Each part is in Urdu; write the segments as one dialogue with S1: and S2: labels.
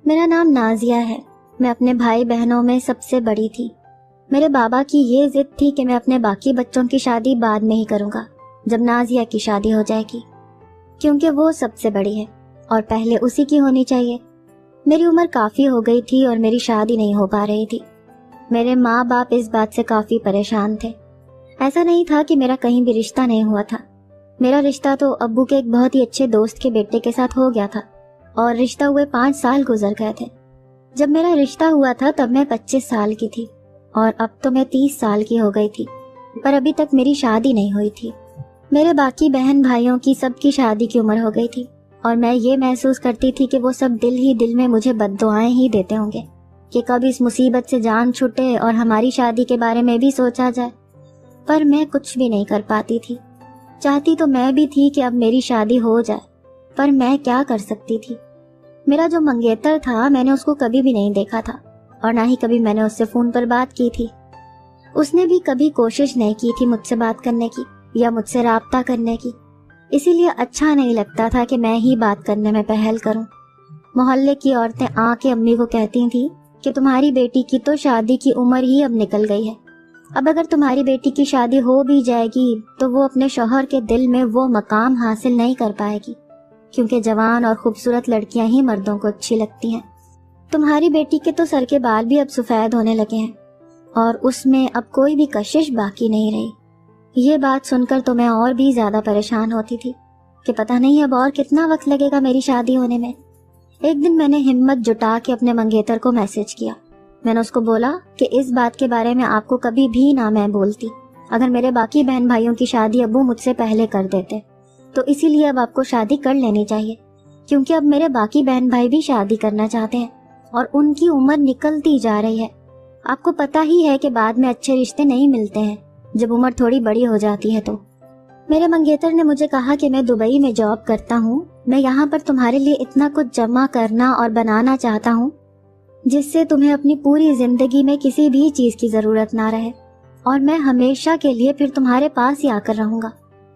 S1: میرا نام نازیہ ہے. میں اپنے بھائی بہنوں میں سب سے بڑی تھی. میرے بابا کی یہ ضد تھی کہ میں اپنے باقی بچوں کی شادی بعد میں ہی کروں گا، جب نازیہ کی شادی ہو جائے گی، کیونکہ وہ سب سے بڑی ہے اور پہلے اسی کی ہونی چاہیے. میری عمر کافی ہو گئی تھی اور میری شادی نہیں ہو پا رہی تھی. میرے ماں باپ اس بات سے کافی پریشان تھے. ایسا نہیں تھا کہ میرا کہیں بھی رشتہ نہیں ہوا تھا. میرا رشتہ تو ابو کے ایک بہت ہی اچھے دوست کے بیٹے کے ساتھ ہو گیا تھا اور رشتہ ہوئے 5 سال گزر گئے تھے. جب میرا رشتہ ہوا تھا تب میں 25 سال کی تھی اور اب تو میں 30 سال کی ہو گئی تھی، پر ابھی تک میری شادی نہیں ہوئی تھی. میرے باقی بہن بھائیوں کی سب کی شادی کی عمر ہو گئی تھی اور میں یہ محسوس کرتی تھی کہ وہ سب دل ہی دل میں مجھے بد دعائیں ہی دیتے ہوں گے کہ کب اس مصیبت سے جان چھٹے اور ہماری شادی کے بارے میں بھی سوچا جائے. پر میں کچھ بھی نہیں کر پاتی تھی. چاہتی تو میں بھی تھی کہ اب میری شادی ہو جائے، پر میں کیا کر سکتی تھی. میرا جو منگیتر تھا میں نے اس کو کبھی بھی نہیں دیکھا تھا اور نہ ہی کبھی میں نے اس سے فون پر بات کی تھی. اس نے بھی کبھی کوشش نہیں کی تھی مجھ سے بات کرنے کی یا مجھ سے رابطہ کرنے کی. اسی لیے اچھا نہیں لگتا تھا کہ میں ہی بات کرنے میں پہل کروں. محلے کی عورتیں آ کے امی کو کہتی تھیں کہ تمہاری بیٹی کی تو شادی کی عمر ہی اب نکل گئی ہے. اب اگر تمہاری بیٹی کی شادی ہو بھی جائے گی تو وہ اپنے شوہر کے دل میں وہ مقام حاصل نہیں کر پائے گی، کیونکہ جوان اور خوبصورت لڑکیاں ہی مردوں کو اچھی لگتی ہیں. تمہاری بیٹی کے تو سر کے بال بھی اب سفید ہونے لگے ہیں اور اس میں اب کوئی بھی کشش باقی نہیں رہی. یہ بات سن کر تو میں اور بھی زیادہ پریشان ہوتی تھی کہ پتہ نہیں اب اور کتنا وقت لگے گا میری شادی ہونے میں. ایک دن میں نے ہمت جٹا کے اپنے منگیتر کو میسج کیا. میں نے اس کو بولا کہ اس بات کے بارے میں آپ کو کبھی بھی نہ میں بولتی اگر میرے باقی بہن بھائیوں کی شادی ابو مجھ سے پہلے کر دیتے، تو اسی لیے اب آپ کو شادی کر لینی چاہیے، کیونکہ اب میرے باقی بہن بھائی بھی شادی کرنا چاہتے ہیں اور ان کی عمر نکلتی جا رہی ہے. آپ کو پتہ ہی ہے کہ بعد میں اچھے رشتے نہیں ملتے ہیں جب عمر تھوڑی بڑی ہو جاتی ہے. تو میرے منگیتر نے مجھے کہا کہ میں دبئی میں جاب کرتا ہوں، میں یہاں پر تمہارے لیے اتنا کچھ جمع کرنا اور بنانا چاہتا ہوں جس سے تمہیں اپنی پوری زندگی میں کسی بھی چیز کی ضرورت نہ رہے، اور میں ہمیشہ کے لیے پھر تمہارے پاس ہی آ کر رہوں گا،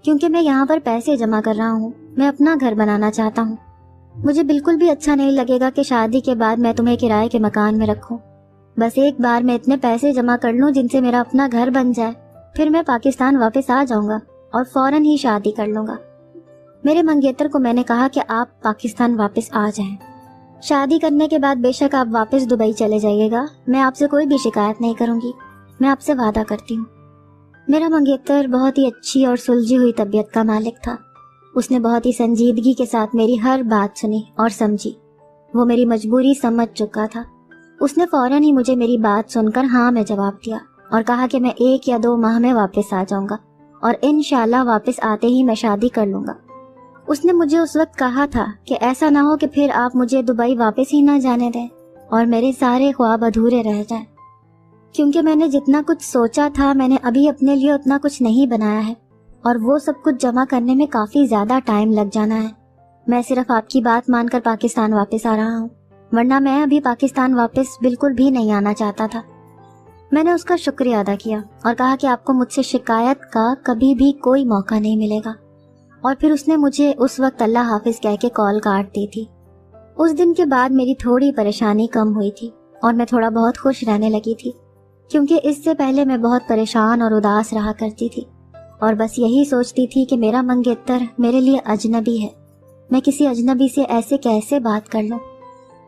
S1: کیونکہ میں یہاں پر پیسے جمع کر رہا ہوں. میں اپنا گھر بنانا چاہتا ہوں. مجھے بالکل بھی اچھا نہیں لگے گا کہ شادی کے بعد میں تمہیں کرائے کے مکان میں رکھوں. بس ایک بار میں اتنے پیسے جمع کر لوں جن سے میرا اپنا گھر بن جائے، پھر میں پاکستان واپس آ جاؤں گا اور فوراً ہی شادی کر لوں گا. میرے منگیتر کو میں نے کہا کہ آپ پاکستان واپس آ جائیں. شادی کرنے کے بعد بے شک آپ واپس دبئی چلے جائیے گا، میں آپ سے کوئی بھی شکایت نہیں کروں گی، میں آپ سے وعدہ کرتی ہوں. میرا منگیتر بہت ہی اچھی اور سلجھی ہوئی طبیعت کا مالک تھا. اس نے بہت ہی سنجیدگی کے ساتھ میری ہر بات سنی اور سمجھی. وہ میری مجبوری سمجھ چکا تھا. اس نے فوراً ہی مجھے میری بات سن کر ہاں میں جواب دیا اور کہا کہ میں 1 یا 2 ماہ میں واپس آ جاؤں گا اور انشاءاللہ واپس آتے ہی میں شادی کر لوں گا. اس نے مجھے اس وقت کہا تھا کہ ایسا نہ ہو کہ پھر آپ مجھے دبئی واپس ہی نہ جانے دیں اور میرے سارے خواب ادھورے رہ جائیں، کیونکہ میں نے جتنا کچھ سوچا تھا میں نے ابھی اپنے لیے اتنا کچھ نہیں بنایا ہے اور وہ سب کچھ جمع کرنے میں کافی زیادہ ٹائم لگ جانا ہے. میں صرف آپ کی بات مان کر پاکستان واپس آ رہا ہوں، ورنہ میں ابھی پاکستان واپس بالکل بھی نہیں آنا چاہتا تھا. میں نے اس کا شکریہ ادا کیا اور کہا کہ آپ کو مجھ سے شکایت کا کبھی بھی کوئی موقع نہیں ملے گا، اور پھر اس نے مجھے اس وقت اللہ حافظ کہہ کے کال کاٹ دی تھی. اس دن کے بعد میری تھوڑی پریشانی کم ہوئی تھی اور میں تھوڑا بہت خوش رہنے لگی تھی، کیونکہ اس سے پہلے میں بہت پریشان اور اداس رہا کرتی تھی اور بس یہی سوچتی تھی کہ میرا منگیتر میرے لیے اجنبی ہے، میں کسی اجنبی سے ایسے کیسے بات کر لوں.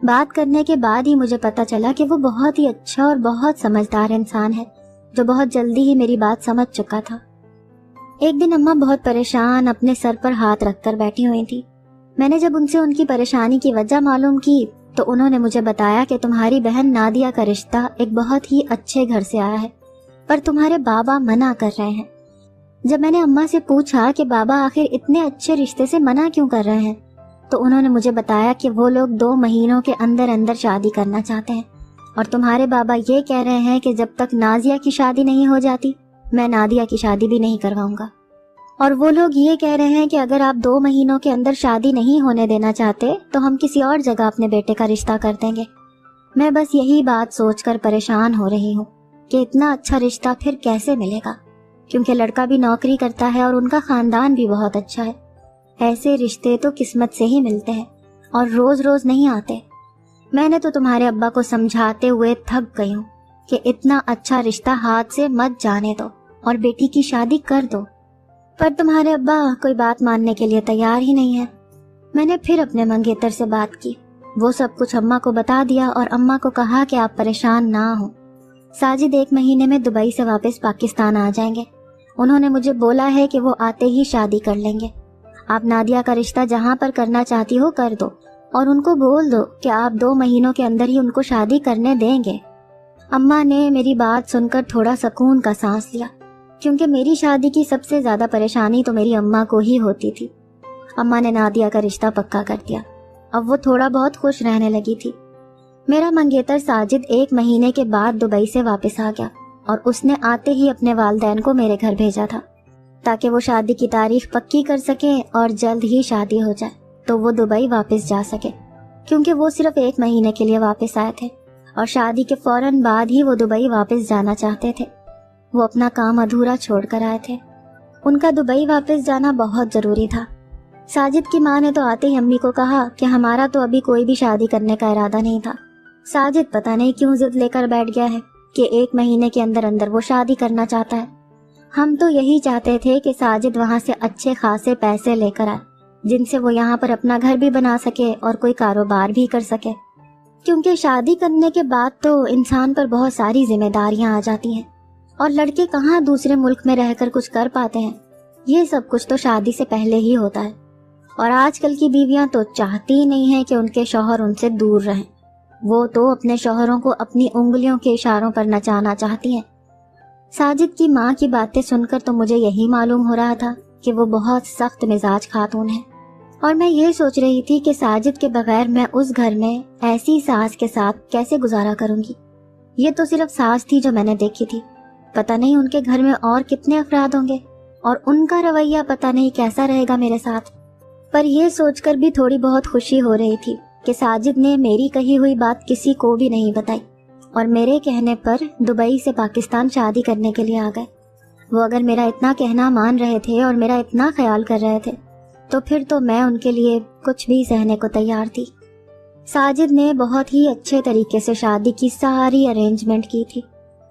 S1: بات کرنے کے بعد ہی مجھے پتا چلا کہ وہ بہت ہی اچھا اور بہت سمجھدار انسان ہے جو بہت جلدی ہی میری بات سمجھ چکا تھا. ایک دن اماں بہت پریشان اپنے سر پر ہاتھ رکھ کر بیٹھی ہوئی تھی. میں نے جب ان سے ان کی پریشانی کی وجہ معلوم کی تو انہوں نے مجھے بتایا کہ تمہاری بہن نادیہ کا رشتہ ایک بہت ہی اچھے گھر سے آیا ہے، پر تمہارے بابا منع کر رہے ہیں. جب میں نے اماں سے پوچھا کہ بابا آخر اتنے اچھے رشتے سے منع کیوں کر رہے ہیں، تو انہوں نے مجھے بتایا کہ وہ لوگ 2 مہینوں کے اندر اندر شادی کرنا چاہتے ہیں اور تمہارے بابا یہ کہہ رہے ہیں کہ جب تک نازیہ کی شادی نہیں ہو جاتی میں نادیہ کی شادی بھی نہیں کرواؤں گا. اور وہ لوگ یہ کہہ رہے ہیں کہ اگر آپ 2 مہینوں کے اندر شادی نہیں ہونے دینا چاہتے تو ہم کسی اور جگہ اپنے بیٹے کا رشتہ کر دیں گے. میں بس یہی بات سوچ کر پریشان ہو رہی ہوں کہ اتنا اچھا رشتہ پھر کیسے ملے گا، کیونکہ لڑکا بھی نوکری کرتا ہے اور ان کا خاندان بھی بہت اچھا ہے. ایسے رشتے تو قسمت سے ہی ملتے ہیں اور روز روز نہیں آتے. میں نے تو تمہارے ابا کو سمجھاتے ہوئے تھک گئی ہوں کہ اتنا اچھا رشتہ ہاتھ سے مت جانے دو اور بیٹی کی شادی کر دو، پر تمہارے ابا کوئی بات ماننے کے لیے تیار ہی نہیں ہے۔ میں نے پھر اپنے منگیتر سے بات کی، وہ سب کچھ اماں کو بتا دیا اور اماں کو کہا کہ آپ پریشان نہ ہوں، ساجد 1 مہینے میں دبئی سے واپس پاکستان آ جائیں گے۔ انہوں نے مجھے بولا ہے کہ وہ آتے ہی شادی کر لیں گے۔ آپ نادیہ کا رشتہ جہاں پر کرنا چاہتی ہو کر دو اور ان کو بول دو کہ آپ 2 مہینوں کے اندر ہی ان کو شادی کرنے دیں گے۔ اماں نے میری بات سن کر تھوڑا سکون کا سانس لیا، کیونکہ میری شادی کی سب سے زیادہ پریشانی تو میری اماں کو ہی ہوتی تھی۔ اماں نے نادیہ کا رشتہ پکا کر دیا، اب وہ تھوڑا بہت خوش رہنے لگی تھی۔ میرا منگیتر ساجد 1 مہینے کے بعد دبئی سے واپس آ گیا اور اس نے آتے ہی اپنے والدین کو میرے گھر بھیجا تھا تاکہ وہ شادی کی تاریخ پکی کر سکے اور جلد ہی شادی ہو جائے تو وہ دبئی واپس جا سکے، کیونکہ وہ صرف 1 مہینے کے لیے واپس آئے تھے اور شادی کے فوراً بعد ہی وہ دبئی واپس جانا چاہتے تھے۔ وہ اپنا کام ادھورا چھوڑ کر آئے تھے۔ ان کا دبئی واپس جانا بہت ضروری تھا۔ ساجد کی ماں نے تو آتے ہی امی کو کہا کہ ہمارا تو ابھی کوئی بھی شادی کرنے کا ارادہ نہیں تھا۔ ساجد پتہ نہیں کیوں ضد لے کر بیٹھ گیا ہے کہ 1 مہینے کے اندر اندر وہ شادی کرنا چاہتا ہے۔ ہم تو یہی چاہتے تھے کہ ساجد وہاں سے اچھے خاصے پیسے لے کر آئے، جن سے وہ یہاں پر اپنا گھر بھی بنا سکے اور کوئی کاروبار بھی کر سکے، کیونکہ شادی کرنے کے بعد تو انسان پر بہت ساری ذمہ داریاں آ جاتی ہیں اور لڑکے کہاں دوسرے ملک میں رہ کر کچھ کر پاتے ہیں۔ یہ سب کچھ تو شادی سے پہلے ہی ہوتا ہے، اور آج کل کی بیویاں تو چاہتی ہی نہیں ہیں کہ ان کے شوہر ان سے دور رہیں، وہ تو اپنے شوہروں کو اپنی انگلیوں کے اشاروں پر نچانا چاہتی ہیں۔ ساجد کی ماں کی باتیں سن کر تو مجھے یہی معلوم ہو رہا تھا کہ وہ بہت سخت مزاج خاتون ہے، اور میں یہ سوچ رہی تھی کہ ساجد کے بغیر میں اس گھر میں ایسی ساس کے ساتھ کیسے گزارا کروں گی۔ یہ تو صرف ساس تھی جو میں نے دیکھی تھی، پتہ نہیں ان کے گھر میں اور کتنے افراد ہوں گے اور ان کا رویہ پتہ نہیں کیسا رہے گا میرے ساتھ۔ پر یہ سوچ کر بھی تھوڑی بہت خوشی ہو رہی تھی کہ ساجد نے میری کہی ہوئی بات کسی کو بھی نہیں بتائی اور میرے کہنے پر دبئی سے پاکستان شادی کرنے کے لیے آ گئے۔ وہ اگر میرا اتنا کہنا مان رہے تھے اور میرا اتنا خیال کر رہے تھے تو پھر تو میں ان کے لیے کچھ بھی سہنے کو تیار تھی۔ ساجد نے بہت ہی اچھے طریقے سے شادی کی ساری ارینجمنٹ کی تھی۔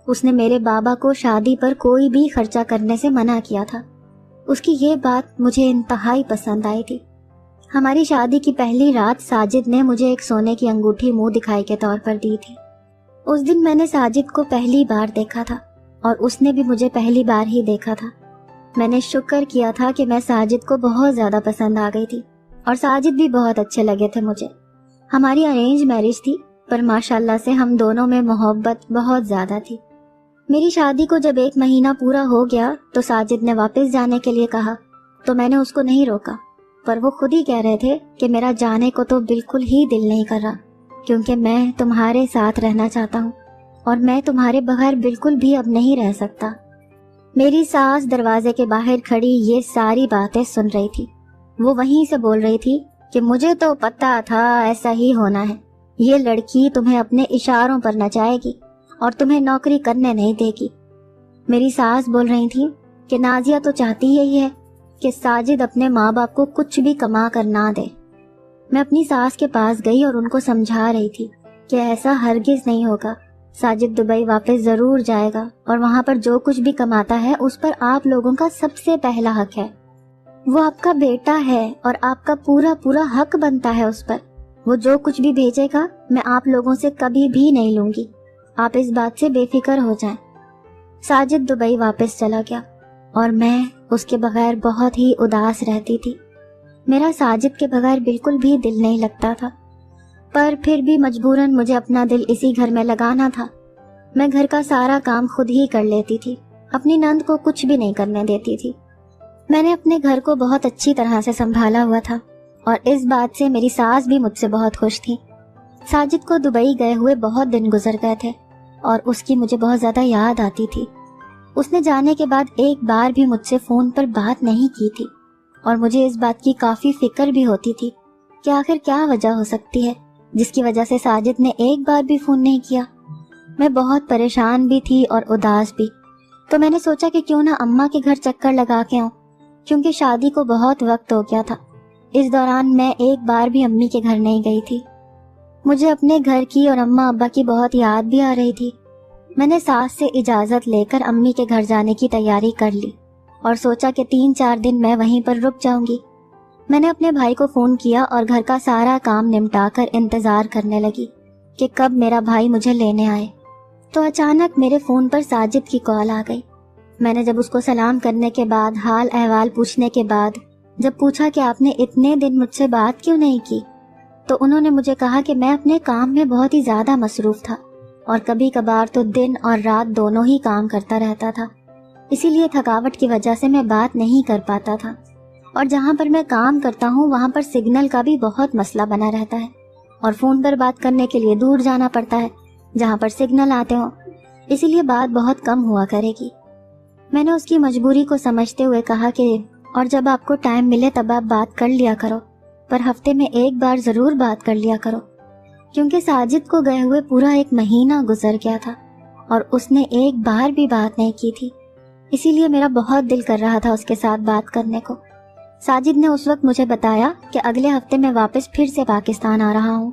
S1: اس نے میرے بابا کو شادی پر کوئی بھی خرچہ کرنے سے منع کیا تھا۔ اس کی یہ بات مجھے انتہائی پسند آئی تھی۔ ہماری شادی کی پہلی رات ساجد نے مجھے ایک سونے کی انگوٹھی منہ دکھائی کے طور پر دی تھی۔ اس دن میں نے ساجد کو پہلی بار دیکھا تھا اور اس نے بھی مجھے پہلی بار ہی دیکھا تھا۔ میں نے شکر کیا تھا کہ میں ساجد کو بہت زیادہ پسند آ گئی تھی اور ساجد بھی بہت اچھے لگے تھے مجھے۔ ہماری ارینج میرج تھی، پر ماشاءاللہ سے ہم دونوں میں محبت بہت زیادہ تھی۔ میری شادی کو جب 1 مہینہ پورا ہو گیا تو ساجد نے واپس جانے کے لیے کہا تو میں نے اس کو نہیں روکا، پر وہ خود ہی کہہ رہے تھے کہ میرا جانے کو تو بالکل ہی دل نہیں کر رہا، کیونکہ میں تمہارے ساتھ رہنا چاہتا ہوں اور میں تمہارے بغیر بالکل بھی اب نہیں رہ سکتا۔ میری ساس دروازے کے باہر کھڑی یہ ساری باتیں سن رہی تھی۔ وہ وہیں سے بول رہی تھی کہ مجھے تو پتہ تھا ایسا ہی ہونا ہے، یہ لڑکی تمہیں اپنے اشاروں پر نچائے گی اور تمہیں نوکری کرنے نہیں دے گی۔ میری ساس بول رہی تھی کہ نازیہ تو چاہتی یہی ہے کہ ساجد اپنے ماں باپ کو کچھ بھی کما کر نہ دے۔ میں اپنی ساس کے پاس گئی اور ان کو سمجھا رہی تھی کہ ایسا ہرگز نہیں ہوگا، ساجد دبئی واپس ضرور جائے گا اور وہاں پر جو کچھ بھی کماتا ہے اس پر آپ لوگوں کا سب سے پہلا حق ہے۔ وہ آپ کا بیٹا ہے اور آپ کا پورا پورا حق بنتا ہے اس پر۔ وہ جو کچھ بھی بھیجے گا میں آپ لوگوں سے کبھی بھی نہیں لوں گی، آپ اس بات سے بے فکر ہو جائیں۔ ساجد دبئی واپس چلا گیا اور میں اس کے بغیر بہت ہی اداس رہتی تھی۔ میرا ساجد کے بغیر بالکل بھی دل نہیں لگتا تھا، پر پھر بھی مجبوراً مجھے اپنا دل اسی گھر میں لگانا تھا۔ میں گھر کا سارا کام خود ہی کر لیتی تھی، اپنی نند کو کچھ بھی نہیں کرنے دیتی تھی۔ میں نے اپنے گھر کو بہت اچھی طرح سے سنبھالا ہوا تھا اور اس بات سے میری ساس بھی مجھ سے بہت خوش تھی۔ ساجد کو دبئی گئے ہوئے بہت دن گزر گئے تھے اور اس کی مجھے بہت زیادہ یاد آتی تھی۔ اس نے جانے کے بعد ایک بار بھی مجھ سے فون پر بات نہیں کی تھی اور مجھے اس بات کی کافی فکر بھی ہوتی تھی کہ آخر کیا وجہ ہو سکتی ہے جس کی وجہ سے ساجد نے ایک بار بھی فون نہیں کیا۔ میں بہت پریشان بھی تھی اور اداس بھی، تو میں نے سوچا کہ کیوں نہ اماں کے گھر چکر لگا کے آؤں، کیونکہ شادی کو بہت وقت ہو گیا تھا۔ اس دوران میں ایک بار بھی امی کے گھر نہیں گئی تھی۔ مجھے اپنے گھر کی اور اماں ابا کی بہت یاد بھی آ رہی تھی۔ میں نے ساس سے اجازت لے کر امی کے گھر جانے کی تیاری کر لی اور سوچا کہ 3-4 دن میں وہیں پر رک جاؤں گی۔ میں نے اپنے بھائی کو فون کیا اور گھر کا سارا کام نمٹا کر انتظار کرنے لگی کہ کب میرا بھائی مجھے لینے آئے۔ تو اچانک میرے فون پر ساجد کی کال آ گئی۔ میں نے جب اس کو سلام کرنے کے بعد حال احوال پوچھنے کے بعد جب پوچھا کہ آپ نے اتنے دن مجھ سے بات کیوں نہیں کی، تو انہوں نے مجھے کہا کہ میں اپنے کام میں بہت ہی زیادہ مصروف تھا اور کبھی کبھار تو دن اور رات دونوں ہی کام کرتا رہتا تھا، اسی لیے تھکاوٹ کی وجہ سے میں بات نہیں کر پاتا تھا، اور جہاں پر میں کام کرتا ہوں وہاں پر سگنل کا بھی بہت مسئلہ بنا رہتا ہے اور فون پر بات کرنے کے لیے دور جانا پڑتا ہے جہاں پر سگنل آتے ہوں، اسی لیے بات بہت کم ہوا کرے گی۔ میں نے اس کی مجبوری کو سمجھتے ہوئے کہا کہ اور جب آپ کو ٹائم ملے تب آپ بات کر لیا کرو، پر ہفتے میں ایک بار ضرور بات کر لیا کرو، کیونکہ ساجد کو گئے ہوئے پورا 1 مہینہ گزر گیا تھا اور اس نے ایک بار بھی بات نہیں کی تھی، اسی لیے میرا بہت دل کر رہا تھا اس کے ساتھ بات کرنے کو۔ ساجد نے اس وقت مجھے بتایا کہ اگلے ہفتے میں واپس پھر سے پاکستان آ رہا ہوں۔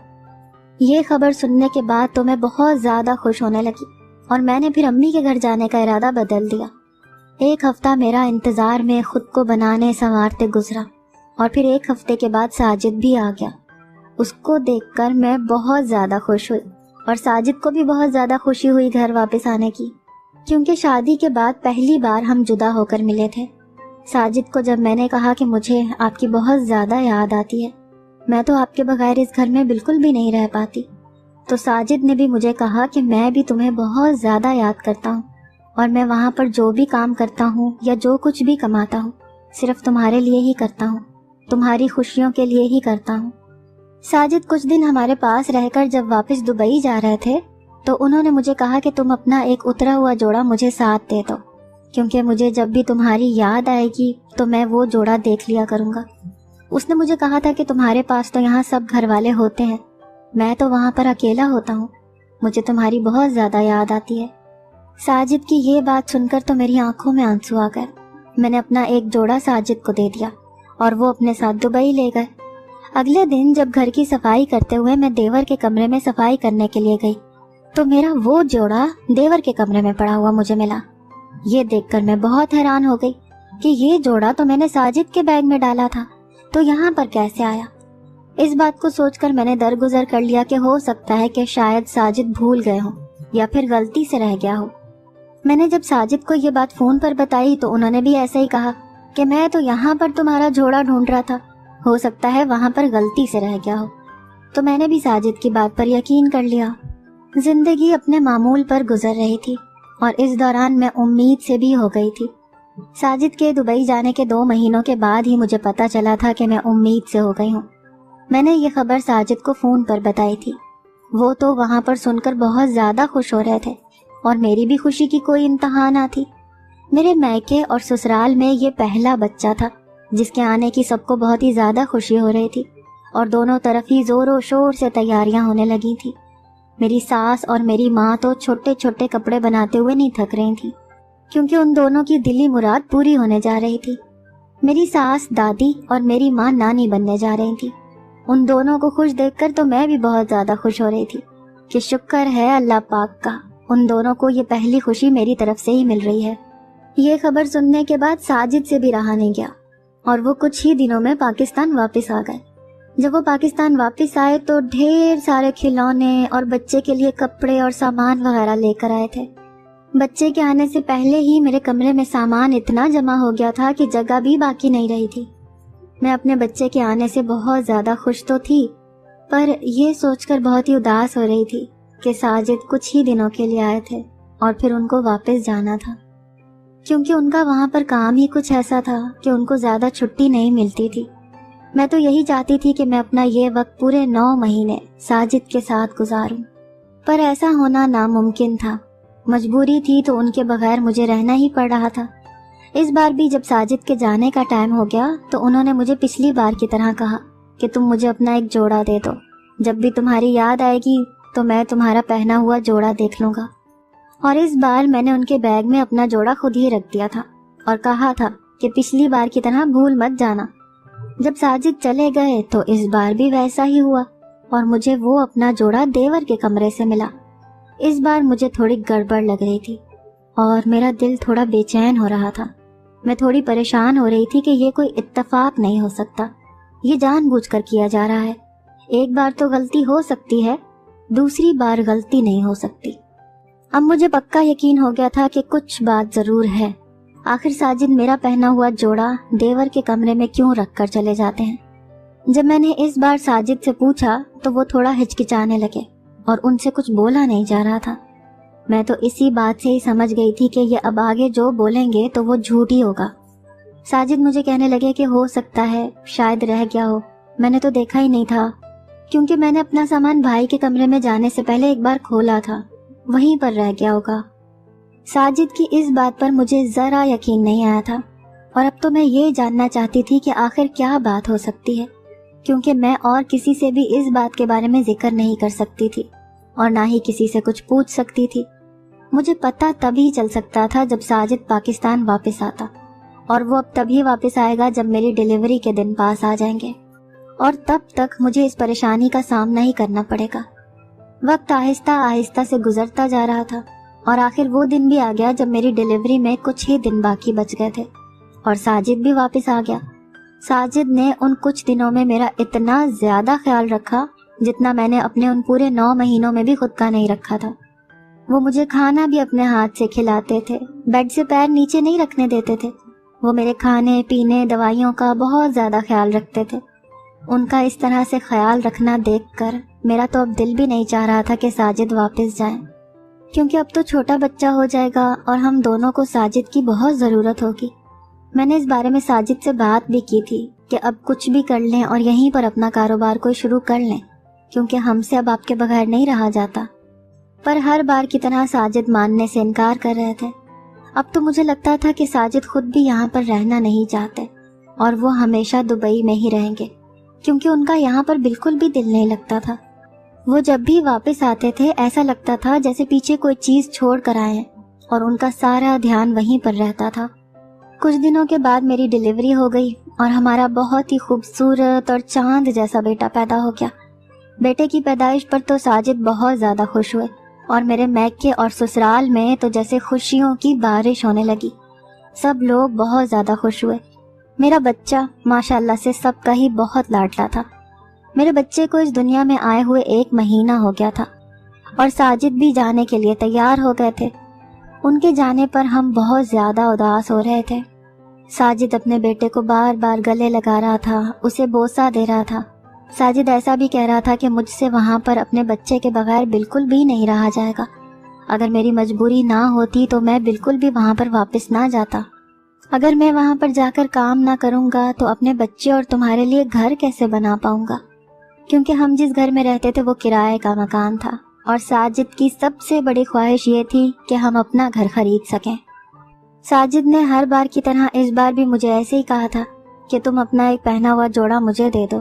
S1: یہ خبر سننے کے بعد تو میں بہت زیادہ خوش ہونے لگی اور میں نے پھر امی کے گھر جانے کا ارادہ بدل دیا۔ 1 ہفتہ میرا انتظار میں خود کو بنانے سنوارتے گزرا اور پھر 1 ہفتے کے بعد ساجد بھی آ گیا۔ اس کو دیکھ کر میں بہت زیادہ خوش ہوئی اور ساجد کو بھی بہت زیادہ خوشی ہوئی گھر واپس آنے کی، کیونکہ شادی کے بعد پہلی بار ہم جدا ہو کر ملے تھے۔ ساجد کو جب میں نے کہا کہ مجھے آپ کی بہت زیادہ یاد آتی ہے، میں تو آپ کے بغیر اس گھر میں بالکل بھی نہیں رہ پاتی، تو ساجد نے بھی مجھے کہا کہ میں بھی تمہیں بہت زیادہ یاد کرتا ہوں اور میں وہاں پر جو بھی کام کرتا ہوں یا جو کچھ بھی کماتا ہوں صرف تمہارے لیے ہی کرتا ہوں، تمہاری خوشیوں کے لیے ہی کرتا ہوں۔ ساجد کچھ دن ہمارے پاس رہ کر جب واپس دبئی جا رہے تھے تو انہوں نے مجھے کہا کہ تم اپنا ایک اترا ہوا جوڑا مجھے ساتھ دے دو، کیونکہ مجھے جب بھی تمہاری یاد آئے گی تو میں وہ جوڑا دیکھ لیا کروں گا۔ اس نے مجھے کہا تھا کہ تمہارے پاس تو یہاں سب گھر والے ہوتے ہیں، میں تو وہاں پر اکیلا ہوتا ہوں، مجھے تمہاری بہت زیادہ یاد آتی ہے۔ ساجد کی یہ بات سن کر تو میری آنکھوں میں آنسو آ گئے۔ میں نے اپنا ایک جوڑا ساجد کو دے دیا اور وہ اپنے ساتھ دبئی لے گئے۔ اگلے دن جب گھر کی صفائی کرتے ہوئے میں دیور کے کمرے میں صفائی کرنے کے لیے گئی تو میرا وہ جوڑا دیور کے کمرے میں پڑا ہوا مجھے ملا۔ یہ دیکھ کر میں بہت حیران ہو گئی کہ یہ جوڑا تو میں نے ساجد کے بیگ میں ڈالا تھا، تو یہاں پر کیسے آیا؟ اس بات کو سوچ کر میں نے درگزر کر لیا کہ ہو سکتا ہے کہ شاید ساجد بھول گئے ہوں یا پھر غلطی سے رہ گیا ہو۔ میں نے جب ساجد کو یہ بات فون پر بتائی تو انہوں نے بھی ایسا ہی کہا کہ میں تو یہاں پر تمہارا جوڑا ڈھونڈ رہا تھا، ہو سکتا ہے وہاں پر غلطی سے رہ گیا ہو۔ تو میں نے بھی ساجد کی بات پر یقین کر لیا۔ زندگی اپنے معمول پر گزر رہی تھی اور اس دوران میں امید سے بھی ہو گئی تھی۔ ساجد کے دبئی جانے کے 2 مہینوں کے بعد ہی مجھے پتا چلا تھا کہ میں امید سے ہو گئی ہوں۔ میں نے یہ خبر ساجد کو فون پر بتائی تھی، وہ تو وہاں پر سن کر بہت زیادہ خوش ہو رہے تھے اور میری بھی خوشی کی کوئی انتہا نہ تھی۔ میرے میکے اور سسرال میں یہ پہلا بچہ تھا جس کے آنے کی سب کو بہت ہی زیادہ خوشی ہو رہی تھی اور دونوں طرف ہی زور و شور سے تیاریاں ہونے لگی تھی۔ میری ساس اور میری ماں تو چھوٹے چھوٹے کپڑے بناتے ہوئے نہیں تھک رہی تھی، کیونکہ ان دونوں کی دلی مراد پوری ہونے جا رہی تھی۔ میری ساس دادی اور میری ماں نانی بننے جا رہی تھی۔ ان دونوں کو خوش دیکھ کر تو میں بھی بہت زیادہ خوش ہو رہی تھی کہ شکر ہے اللہ پاک کا، ان دونوں کو یہ پہلی خوشی میری طرف سے ہی مل رہی ہے۔ یہ خبر سننے کے بعد ساجد سے بھی رہا نہیں گیا اور وہ کچھ ہی دنوں میں پاکستان واپس آ گئے۔ جب وہ پاکستان واپس آئے تو ڈھیر سارے کھلونے اور بچے کے لیے کپڑے اور سامان وغیرہ لے کر آئے تھے۔ بچے کے آنے سے پہلے ہی میرے کمرے میں سامان اتنا جمع ہو گیا تھا کہ جگہ بھی باقی نہیں رہی تھی۔ میں اپنے بچے کے آنے سے بہت زیادہ خوش تو تھی، پر یہ سوچ کر بہت ہی اداس ہو رہی تھی کہ ساجد کچھ ہی دنوں کے لیے آئے تھے اور پھر ان کو واپس جانا تھا، کیونکہ ان کا وہاں پر کام ہی کچھ ایسا تھا کہ ان کو زیادہ چھٹی نہیں ملتی تھی۔ میں تو یہی چاہتی تھی کہ میں اپنا یہ وقت پورے 9 مہینے ساجد کے ساتھ گزاروں، پر ایسا ہونا ناممکن تھا۔ مجبوری تھی تو ان کے بغیر مجھے رہنا ہی پڑ رہا تھا۔ اس بار بھی جب ساجد کے جانے کا ٹائم ہو گیا تو انہوں نے مجھے پچھلی بار کی طرح کہا کہ تم مجھے اپنا ایک جوڑا دے دو، جب بھی تمہاری یاد آئے گی تو میں تمہارا پہنا ہوا جوڑا دیکھ لوں گا۔ اور اس بار میں نے ان کے بیگ میں اپنا جوڑا خود ہی رکھ دیا تھا اور کہا تھا کہ پچھلی بار کی طرح بھول مت جانا۔ جب ساجد چلے گئے تو اس بار بھی ویسا ہی ہوا اور مجھے وہ اپنا جوڑا دیور کے کمرے سے ملا۔ اس بار مجھے تھوڑی گڑبڑ لگ رہی تھی اور میرا دل تھوڑا بے چین ہو رہا تھا۔ میں تھوڑی پریشان ہو رہی تھی کہ یہ کوئی اتفاق نہیں ہو سکتا، یہ جان بوجھ کر کیا جا رہا ہے۔ ایک بار تو غلطی ہو سکتی ہے، دوسری بار غلطی نہیں ہو سکتی۔ اب مجھے پکا یقین ہو گیا تھا کہ کچھ بات ضرور ہے۔ آخر ساجد میرا پہنا ہوا جوڑا دیور کے کمرے میں کیوں رکھ کر چلے جاتے ہیں؟ جب میں نے اس بار ساجد سے پوچھا تو وہ تھوڑا ہچکچانے لگے اور ان سے کچھ بولا نہیں جا رہا تھا۔ میں تو اسی بات سے ہی سمجھ گئی تھی کہ یہ اب آگے جو بولیں گے تو وہ جھوٹ ہی ہوگا۔ ساجد مجھے کہنے لگے کہ ہو سکتا ہے شاید رہ گیا ہو، میں نے تو دیکھا ہی نہیں تھا، کیونکہ میں نے اپنا سامان بھائی کے کمرے میں جانے سے پہلے ایک بار کھولا تھا، وہیں پر رہ گیا ہوگا۔ ساجد کی اس بات پر مجھے ذرا یقین نہیں آیا تھا، اور اب تو میں یہ جاننا چاہتی تھی کہ آخر کیا بات ہو سکتی ہے، کیونکہ میں اور کسی سے بھی اس بات کے بارے میں ذکر نہیں کر سکتی تھی اور نہ ہی کسی سے کچھ پوچھ سکتی تھی۔ مجھے پتہ تبھی چل سکتا تھا جب ساجد پاکستان واپس آتا، اور وہ اب تبھی واپس آئے گا جب میری ڈیلیوری کے دن پاس آ جائیں گے، اور تب تک مجھے اس پریشانی کا سامنا ہی کرنا پڑے گا۔ وقت آہستہ آہستہ سے گزرتا جا رہا تھا اور آخر وہ دن بھی آ گیا جب میری ڈیلیوری میں کچھ ہی دن باقی بچ گئے تھے اور ساجد بھی واپس آ گیا۔ ساجد نے ان کچھ دنوں میں میرا اتنا زیادہ خیال رکھا جتنا میں نے اپنے ان پورے 9 مہینوں میں بھی خود کا نہیں رکھا تھا۔ وہ مجھے کھانا بھی اپنے ہاتھ سے کھلاتے تھے، بیڈ سے پیر نیچے نہیں رکھنے دیتے تھے۔ وہ میرے کھانے پینے دوائیوں کا بہت زیادہ خیال رکھتے تھے۔ ان کا اس طرح سے خیال رکھنا دیکھ کر میرا تو اب دل بھی نہیں چاہ رہا تھا کہ ساجد واپس جائیں، کیونکہ اب تو چھوٹا بچہ ہو جائے گا اور ہم دونوں کو ساجد کی بہت ضرورت ہوگی۔ میں نے اس بارے میں ساجد سے بات بھی کی تھی کہ اب کچھ بھی کر لیں اور یہیں پر اپنا کاروبار کو شروع کر لیں، کیونکہ ہم سے اب آپ کے بغیر نہیں رہا جاتا۔ پر ہر بار کی طرح ساجد ماننے سے انکار کر رہے تھے۔ اب تو مجھے لگتا تھا کہ ساجد خود بھی یہاں پر رہنا نہیں چاہتے اور وہ ہمیشہ دبئی میں ہی رہیں گے، کیونکہ ان کا یہاں پر بالکل بھی دل نہیں لگتا تھا۔ وہ جب بھی واپس آتے تھے ایسا لگتا تھا جیسے پیچھے کوئی چیز چھوڑ کر آئے ہیں، اور ان کا سارا دھیان وہیں پر رہتا تھا۔ کچھ دنوں کے بعد میری ڈیلیوری ہو گئی اور ہمارا بہت ہی خوبصورت اور چاند جیسا بیٹا پیدا ہو گیا۔ بیٹے کی پیدائش پر تو ساجد بہت زیادہ خوش ہوئے، اور میرے میکے اور سسرال میں تو جیسے خوشیوں کی بارش ہونے لگی۔ سب لوگ بہت زیادہ خوش ہوئے۔ میرا بچہ ماشاءاللہ سے سب کا ہی بہت لاڈلا تھا۔ میرے بچے کو اس دنیا میں آئے ہوئے 1 مہینہ ہو گیا تھا، اور ساجد بھی جانے کے لیے تیار ہو گئے تھے۔ ان کے جانے پر ہم بہت زیادہ اداس ہو رہے تھے۔ ساجد اپنے بیٹے کو بار بار گلے لگا رہا تھا، اسے بوسہ دے رہا تھا۔ ساجد ایسا بھی کہہ رہا تھا کہ مجھ سے وہاں پر اپنے بچے کے بغیر بالکل بھی نہیں رہا جائے گا۔ اگر میری مجبوری نہ ہوتی تو میں بالکل بھی وہاں پر واپس نہ جاتا۔ اگر میں وہاں پر جا کر کام نہ کروں گا تو اپنے بچے اور تمہارے لیے گھر کیسے بنا پاؤں گا؟ کیونکہ ہم جس گھر میں رہتے تھے وہ کرائے کا مکان تھا، اور ساجد کی سب سے بڑی خواہش یہ تھی کہ ہم اپنا گھر خرید سکیں۔ ساجد نے ہر بار کی طرح اس بار بھی مجھے ایسے ہی کہا تھا کہ تم اپنا ایک پہنا ہوا جوڑا مجھے دے دو،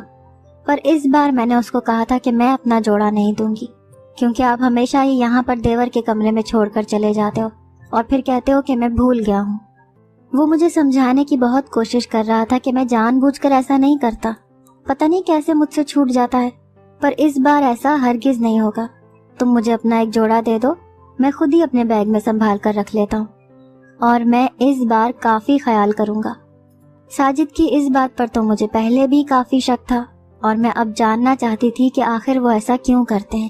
S1: پر اس بار میں نے اس کو کہا تھا کہ میں اپنا جوڑا نہیں دوں گی، کیونکہ آپ ہمیشہ ہی یہاں پر دیور کے کمرے میں چھوڑ کر چلے جاتے ہو اور پھر کہتے ہو کہ میں بھول گیا ہوں۔ وہ مجھے سمجھانے کی بہت کوشش کر رہا تھا کہ میں جان بوجھ کر ایسا نہیں کرتا، پتہ نہیں کیسے مجھ سے چھوٹ جاتا ہے، پر اس بار ایسا ہرگز نہیں ہوگا۔ تم مجھے اپنا ایک جوڑا دے دو، میں خود ہی اپنے بیگ میں سنبھال کر رکھ لیتا ہوں، اور میں اس بار کافی خیال کروں گا۔ ساجد کی اس بات پر تو مجھے پہلے بھی کافی شک تھا، اور میں اب جاننا چاہتی تھی کہ آخر وہ ایسا کیوں کرتے ہیں۔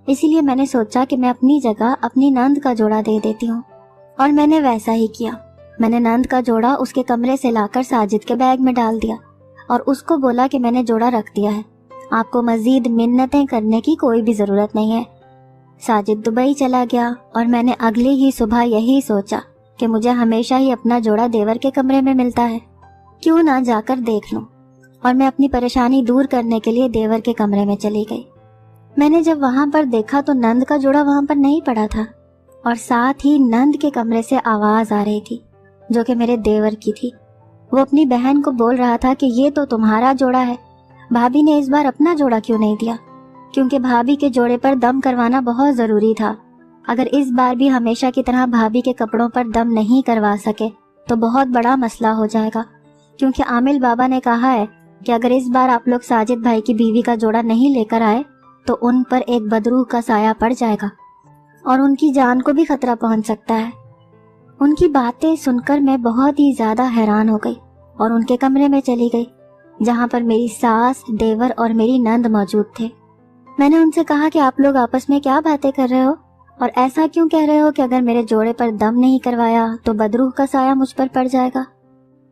S1: اسی لیے میں نے سوچا کہ میں اپنی جگہ اپنی نند کا جوڑا دے دیتی ہوں، اور میں نے ویسا ہی کیا۔ میں نے نند کا جوڑا اس کے کمرے سے لا کر ساجد کے بیگ میں ڈال دیا اور اس کو بولا کہ میں نے جوڑا رکھ دیا ہے، آپ کو مزید منتیں کرنے کی کوئی بھی ضرورت نہیں ہے۔ ساجد دبئی چلا گیا اور میں نے اگلی ہی صبح یہی سوچا کہ مجھے ہمیشہ ہی اپنا جوڑا دیور کے کمرے میں ملتا ہے، کیوں نہ جا کر دیکھ لوں، اور میں اپنی پریشانی دور کرنے کے لیے دیور کے کمرے میں چلی گئی۔ میں نے جب وہاں پر دیکھا تو نند کا جوڑا وہاں پر نہیں پڑا تھا، اور ساتھ ہی نند کے کمرے سے آواز آ رہی تھی جو کہ میرے دیور کی تھی۔ وہ اپنی بہن کو بول رہا تھا کہ یہ تو تمہارا جوڑا ہے، بھابھی نے اس بار اپنا جوڑا کیوں نہیں دیا؟ کیونکہ بھابھی کے جوڑے پر دم کروانا بہت ضروری تھا۔ اگر اس بار بھی ہمیشہ کی طرح بھابھی کے کپڑوں پر دم نہیں کروا سکے تو بہت بڑا مسئلہ ہو جائے گا، کیونکہ عامل بابا نے کہا ہے کہ اگر اس بار آپ لوگ ساجد بھائی کی بیوی کا جوڑا نہیں لے کر آئے تو ان پر ایک بدروح کا سایہ پڑ جائے گا اور ان کی جان کو بھی خطرہ پہنچ سکتا ہے۔ ان کی باتیں سن کر میں بہت ہی زیادہ حیران ہو گئی اور ان کے کمرے میں چلی گئی جہاں پر میری ساس، دیور اور میری نند موجود تھے۔ میں نے ان سے کہا کہ آپ لوگ آپس میں کیا باتیں کر رہے ہو اور ایسا کیوں کہہ رہے ہو کہ اگر میرے جوڑے پر دم نہیں کروایا تو بدروح کا سایہ مجھ پر پڑ جائے گا۔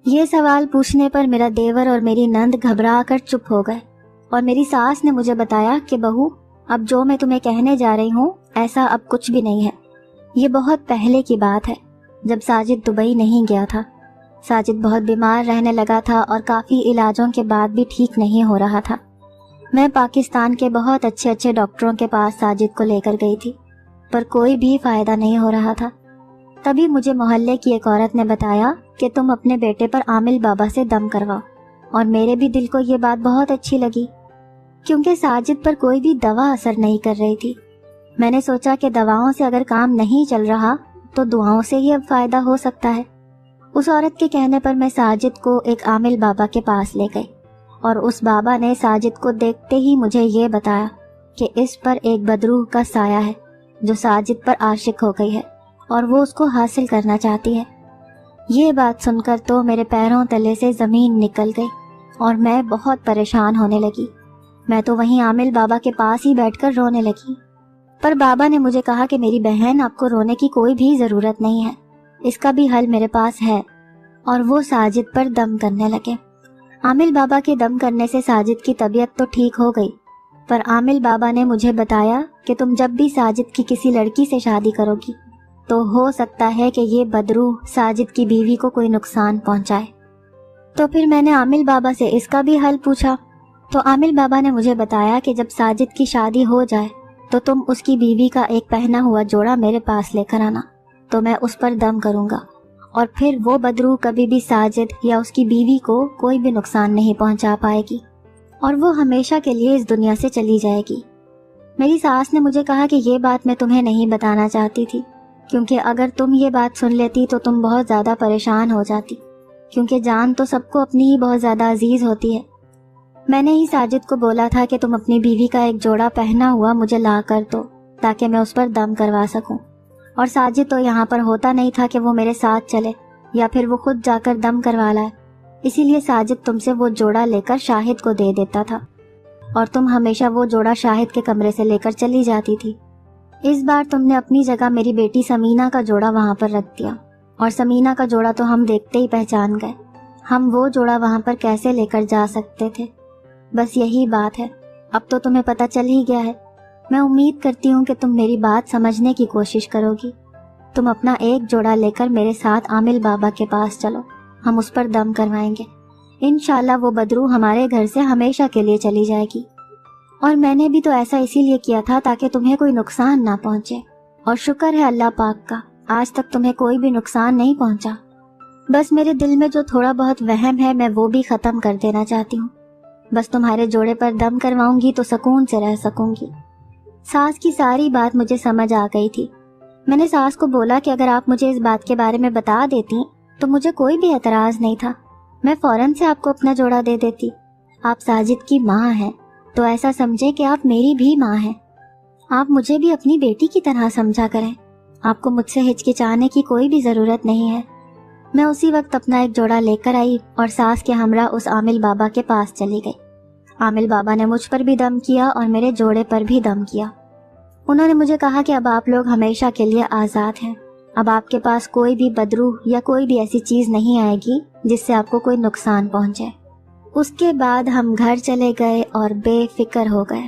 S1: یہ سوال پوچھنے پر میرا دیور اور میری نند گھبرا کر چپ ہو گئے اور میری ساس نے مجھے بتایا کہ بہو، اب جو میں تمہیں کہنے جا رہی ہوں ایسا اب کچھ بھی نہیں ہے۔ یہ بہت پہلے کی بات ہے جب ساجد دبئی نہیں گیا تھا۔ ساجد بہت بیمار رہنے لگا تھا اور کافی علاجوں کے بعد بھی ٹھیک نہیں ہو رہا تھا۔ میں پاکستان کے بہت اچھے ڈاکٹروں کے پاس ساجد کو لے کر گئی تھی پر کوئی بھی فائدہ نہیں ہو رہا تھا۔ تبھی مجھے محلے کی ایک عورت نے بتایا کہ تم اپنے بیٹے پر عامل بابا سے دم کرواؤ، اور میرے بھی دل کو یہ بات بہت اچھی لگی کیونکہ ساجد پر کوئی بھی دوا اثر نہیں کر رہی تھی۔ میں نے سوچا کہ دواؤں سے اگر کام نہیں چل رہا تو دعاؤں سے ہی اب فائدہ ہو سکتا ہے۔ اس عورت کے کہنے پر میں ساجد کو ایک عامل بابا کے پاس لے گئی اور اس بابا نے ساجد کو دیکھتے ہی مجھے یہ بتایا کہ اس پر ایک بدروح کا سایہ ہے جو ساجد پر عاشق ہو گئی ہے اور وہ اس کو حاصل کرنا چاہتی ہے۔ یہ بات سن کر تو میرے پیروں تلے سے زمین نکل گئی اور میں بہت پریشان ہونے لگی۔ میں تو وہیں عامل بابا کے پاس ہی بیٹھ کر رونے لگی، پر بابا نے مجھے کہا کہ میری بہن، آپ کو رونے کی کوئی بھی ضرورت نہیں ہے، اس کا بھی حل میرے پاس ہے، اور وہ ساجد پر دم کرنے لگے۔ عامل بابا کے دم کرنے سے ساجد کی طبیعت تو ٹھیک ہو گئی، پر عامل بابا نے مجھے بتایا کہ تم جب بھی ساجد کی کسی لڑکی سے شادی کرو گی تو ہو سکتا ہے کہ یہ بدروح ساجد کی بیوی کو کوئی نقصان پہنچائے۔ تو پھر میں نے عامل بابا سے اس کا بھی حل پوچھا تو عامل بابا نے مجھے بتایا کہ جب ساجد کی شادی ہو جائے تو تم اس کی بیوی کا ایک پہنا ہوا جوڑا میرے پاس لے کر آنا، تو میں اس پر دم کروں گا اور پھر وہ بدروح کبھی بھی ساجد یا اس کی بیوی کو کوئی بھی نقصان نہیں پہنچا پائے گی اور وہ ہمیشہ کے لیے اس دنیا سے چلی جائے گی۔ میری ساس نے مجھے کہا کہ یہ بات میں تمہیں نہیں بتانا چاہتی تھی کیونکہ اگر تم یہ بات سن لیتی تو تم بہت زیادہ پریشان ہو جاتی، کیونکہ جان تو سب کو اپنی ہی بہت زیادہ عزیز ہوتی ہے۔ میں نے ہی ساجد کو بولا تھا کہ تم اپنی بیوی کا ایک جوڑا پہنا ہوا مجھے لا کر دو تاکہ میں اس پر دم کروا سکوں، اور ساجد تو یہاں پر ہوتا نہیں تھا کہ وہ میرے ساتھ چلے یا پھر وہ خود جا کر دم کروا لائے، اسی لیے ساجد تم سے وہ جوڑا لے کر شاہد کو دے دیتا تھا اور تم ہمیشہ وہ جوڑا شاہد کے کمرے سے لے کر چلی جاتی تھی۔ اس بار تم نے اپنی جگہ میری بیٹی سمینہ کا جوڑا وہاں پر رکھ دیا، اور سمینہ کا جوڑا تو ہم دیکھتے ہی پہچان گئے۔ ہم وہ جوڑا وہاں پر کیسے لے کر جا سکتے تھے؟ بس یہی بات ہے، اب تو تمہیں پتہ چل ہی گیا ہے۔ میں امید کرتی ہوں کہ تم میری بات سمجھنے کی کوشش کرو گی۔ تم اپنا ایک جوڑا لے کر میرے ساتھ عامل بابا کے پاس چلو، ہم اس پر دم کروائیں گے، انشاءاللہ وہ بدروح ہمارے گھر سے ہمیشہ کے لیے چلی جائے گی۔ اور میں نے بھی تو ایسا اسی لیے کیا تھا تاکہ تمہیں کوئی نقصان نہ پہنچے، اور شکر ہے اللہ پاک کا آج تک تمہیں کوئی بھی نقصان نہیں پہنچا۔ بس میرے دل میں جو تھوڑا بہت وہم ہے میں وہ بھی ختم کر دینا چاہتی ہوں۔ بس تمہارے جوڑے پر دم کرواؤں گی تو سکون سے رہ سکوں گی۔ ساس کی ساری بات مجھے سمجھ آ گئی تھی۔ میں نے ساس کو بولا کہ اگر آپ مجھے اس بات کے بارے میں بتا دیتی تو مجھے کوئی بھی اعتراض نہیں تھا، میں فوراً سے آپ کو اپنا جوڑا دے دیتی۔ آپ ساجد کی ماں ہیں تو ایسا سمجھے کہ آپ میری بھی ماں ہیں، آپ مجھے بھی اپنی بیٹی کی طرح سمجھا کریں، آپ کو مجھ سے ہچکچانے کی کوئی بھی ضرورت نہیں ہے۔ میں اسی وقت اپنا ایک جوڑا لے کر آئی اور ساس کے ہمراہ اس عامل بابا کے پاس چلی گئی۔ عامل بابا نے مجھ پر بھی دم کیا اور میرے جوڑے پر بھی دم کیا۔ انہوں نے مجھے کہا کہ اب آپ لوگ ہمیشہ کے لیے آزاد ہیں، اب آپ کے پاس کوئی بھی بدروح یا کوئی بھی ایسی چیز نہیں آئے گی جس سے آپ کو کوئی نقصان پہنچے۔ اس کے بعد ہم گھر چلے گئے اور بے فکر ہو گئے۔